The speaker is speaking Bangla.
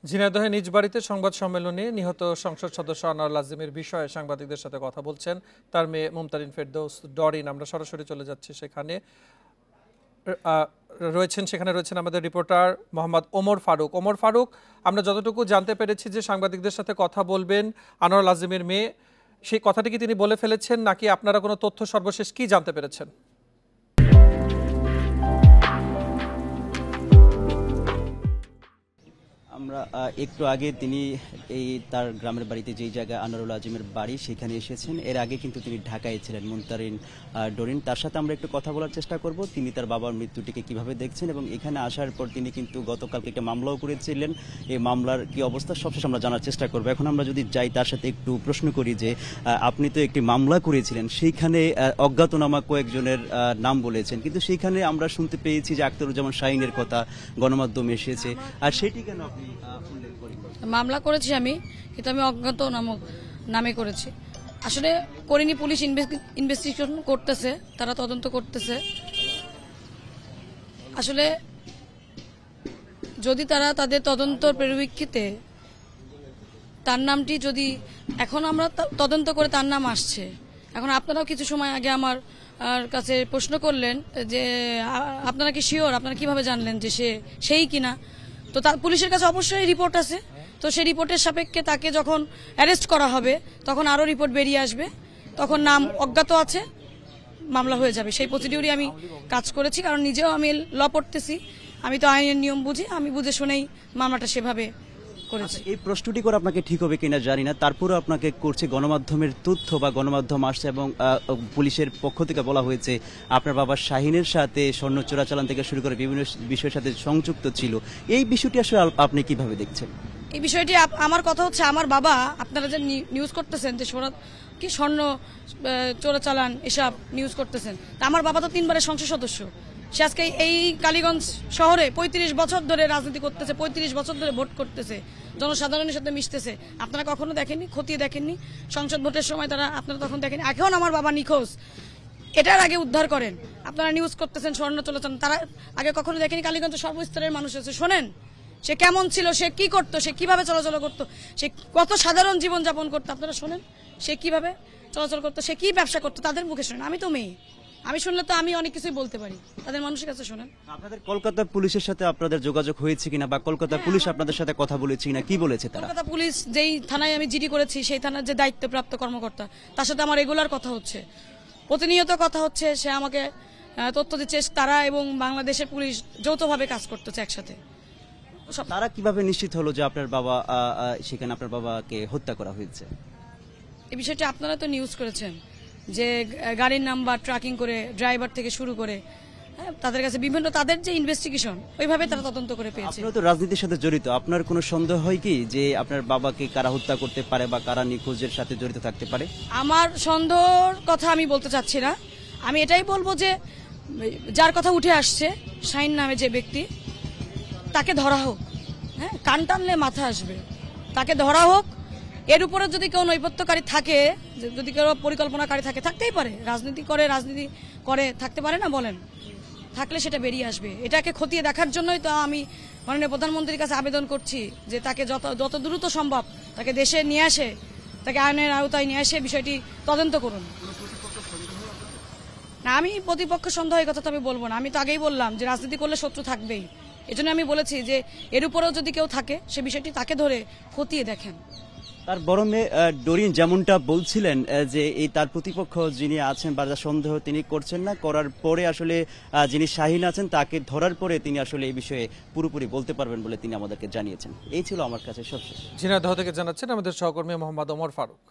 ঝিনাইদহে নিজ বাড়িতে সংবাদ সম্মেলনে নিহত সংসদ সদস্য আনোয়ার আজিমের বিষয়ে সাংবাদিকদের সাথে কথা বলছেন তার মেয়ে মুমতারিন ফেরদৌস ডরিন। আমরা সরাসরি চলে যাচ্ছি সেখানে। সেখানে রয়েছেন আমাদের রিপোর্টার মোহাম্মদ ওমর ফারুক। ওমর ফারুক, আমরা যতটুকু জানতে পেরেছি যে সাংবাদিকদের সাথে কথা বলবেন আনোয়ার আজিমের মেয়ে, সেই কথাটি কি তিনি বলে ফেলেছেন নাকি আপনারা কোনো তথ্য সর্বশেষ কি জানতে পেরেছেন? আমরা একটু আগে তিনি তার গ্রামের বাড়িতে যেই জায়গায় আনোয়ারুল আজিমের বাড়ি সেখানে এসেছেন। এর আগে কিন্তু তিনি ঢাকায় ছিলেন মুমতারিন ডরিন। তার সাথে আমরা একটু কথা বলার চেষ্টা করব তিনি তার বাবার মৃত্যুটিকে কিভাবে দেখছেন এবং এখানে আসার পর তিনি কিন্তু গতকালকে একটা মামলাও করেছিলেন। এই মামলার কি অবস্থা সবশেষ আমরা জানার চেষ্টা করব। এখন আমরা যদি যাই তার সাথে একটু প্রশ্ন করি যে আপনি তো একটি মামলা করেছিলেন, সেইখানে অজ্ঞাতনামা কয়েকজনের নাম বলেছেন, কিন্তু সেইখানে আমরা শুনতে পেয়েছি যে আখতারুজ্জামান শাহীনের কথা গণমাধ্যমে এসেছে, আর সেটি কেন আপনি মামলা করেছি আমি, কিন্তু আমি অজ্ঞাত নামে করেছি। আসলে করিনি, পুলিশ ইনভেস্টিগেশন করতেছে, তারা তদন্ত করতেছে। আসলে যদি তারা তাদের তদন্তর পরিপ্রেক্ষিতে তার নামটি যদি এখন আমরা তদন্ত করে তার নাম আসছে, এখন আপনারাও কিছু সময় আগে আমার কাছে প্রশ্ন করলেন যে আপনারা কি শিওর, আপনারা কিভাবে জানলেন যে সেই কিনা? তো তার পুলিশের কাছে অবশ্যই রিপোর্ট আছে, তো সেই রিপোর্টের সাপেক্ষে তাকে যখন অ্যারেস্ট করা হবে তখন আরও রিপোর্ট বেরিয়ে আসবে, তখন নাম অজ্ঞাত আছে, মামলা হয়ে যাবে। সেই প্রসিডিউরই আমি কাজ করেছি, কারণ নিজেও আমি ল পড়তেছি, আমি তো আইনের নিয়ম বুঝি, আমি বুঝে শুনেই মামলাটা সেভাবে করেছি। এই প্রশ্নটি করে আপনাকে ঠিক হবে কিনা জানি না, তারপরে আপনাকে করছে গণমাধ্যমের তথ্য বা গণমাধ্যম আসছে এবং পুলিশের পক্ষ থেকে বলা হয়েছে আপনার বাবা শাহীনের সাথে স্বর্ণ চোরাচালান থেকে শুরু করে বিভিন্ন বিষয়ের সাথে সংযুক্ত ছিল। এই বিষয়টি আসলে আপনি কিভাবে দেখছেন? এই বিষয়টি আমার কথা হচ্ছে, আমার বাবা, আপনারা যে নিউজ করতেছেন যে স্বর্ণ চোরাচালান এসব নিউজ করতেছেন, তা আমার বাবা তো 3 বারের সংসদ সদস্য। সে আজকে এই কালীগঞ্জ শহরে 35 বছর ধরে রাজনীতি করতেছে, 35 বছর ধরে ভোট করতেছে, জনসাধারণের সাথে মিশতেছে। আপনারা কখনো দেখেননি, খতিয়ে দেখেননি সংসদ ভোটের সময় আপনারা তখন দেখেননি। এখন আমার বাবা নিখোঁজ, এটার আগে উদ্ধার করেন, আপনারা নিউজ করতেছেন স্বর্ণ চোরাচালান। তারা আগে কখনো দেখেনি কালীগঞ্জের সর্বস্তরের মানুষ আছে, শোনেন সে কেমন ছিল, সে কি করতো, সে কিভাবে চলাচল করতো, সে কত সাধারণ জীবন যাপন করতো, আপনারা শোনেন সে কিভাবে চলাচল করতো, সে কি ব্যবসা করতো, তাদের মুখে শোনেন। আমি তো মেয়ে, আমি শুনলে তো আমি অনেক কিছুই বলতে পারি, তাদের মানুষের কাছে শোনেন। আপনাদের কলকাতা পুলিশের সাথে আপনাদের যোগাযোগ হয়েছে কিনা বা কলকাতা পুলিশ আপনাদের সাথে কথা বলেছে কিনা, কি বলেছে তারা? কলকাতা পুলিশ যেই থানায় আমি জিডি করেছি, সেই থানার যে দায়িত্বপ্রাপ্ত কর্মকর্তা, তার সাথে আমার রেগুলার কথা হচ্ছে, প্রতিনিয়ত কথা হচ্ছে। সে আমাকে তথ্য দিচ্ছে, তারা এবং বাংলাদেশের পুলিশ যৌথভাবে কাজ করতেছে একসাথে। তারা কিভাবে নিশ্চিত হলো যে আপনার বাবা সেখানে আপনার বাবাকে হত্যা করা হয়েছে? এই বিষয়টি আপনারা তো নিউজ করেছেন যে গাড়ির নাম্বার ট্র্যাকিং করে ড্রাইভার থেকে শুরু করে তাদের কাছে বিভিন্ন তাদের যে ইনভেস্টিগেশন, ওইভাবে তারা তদন্ত করে পেয়েছে। আপনি তো রাজনীতির সাথে জড়িত, আপনার কোনো সন্দেহ হয় কি যে আপনার বাবাকে কারা হত্যা করতে পারে বা কারা নিখোঁজের সাথে জড়িত থাকতে পারে? আমার সন্দেহর কথা আমি বলতে চাচ্ছি না, আমি এটাই বলবো যে যার কথা উঠে আসছে শাহীন নামে যে ব্যক্তি, তাকে ধরা হোক। হ্যাঁ, কান টানলে মাথা আসবে, তাকে ধরা হোক। এর উপরে যদি কেউ নৈপথ্যকারী থাকে, যদি কেউ পরিকল্পনাকারী থাকে, থাকতেই পারে, রাজনীতি করে থাকতে পারে না, বলেন, থাকলে সেটা বেরিয়ে আসবে। এটাকে খতিয়ে দেখার জন্যই তো আমি মাননীয় প্রধানমন্ত্রীর কাছে আবেদন করছি যে তাকে যত দ্রুত সম্ভব তাকে দেশে নিয়ে আসে, তাকে আইনের আওতায় নিয়ে আসে বিষয়টি তদন্ত করুন। না, আমি প্রতিপক্ষ সন্দেহ এই কথা তো আমি বলবো না, আমি তো আগেই বললাম যে রাজনীতি করলে শত্রু থাকবেই। এজন্য আমি বলেছি যে এর উপরেও যদি কেউ থাকে, সে বিষয়টি তাকে ধরে খতিয়ে দেখেন। তার বড় মেয়ে ডরিন যেমনটা বলছিলেন যে এই তার প্রতিপক্ষ যিনি আছেন বা সন্দেহ তিনি করছেন না, করার পরে আসলে যিনি শাহীন আছেন তাকে ধরার পরে তিনি আসলে এই বিষয়ে পুরোপুরি বলতে পারবেন বলে তিনি আমাদেরকে জানিয়েছেন। এই ছিল আমার কাছে সবশেষ। ঝিনাইদহ থেকে জানাচ্ছেন আমাদের সহকর্মী মোহাম্মদ ওমর ফারুক।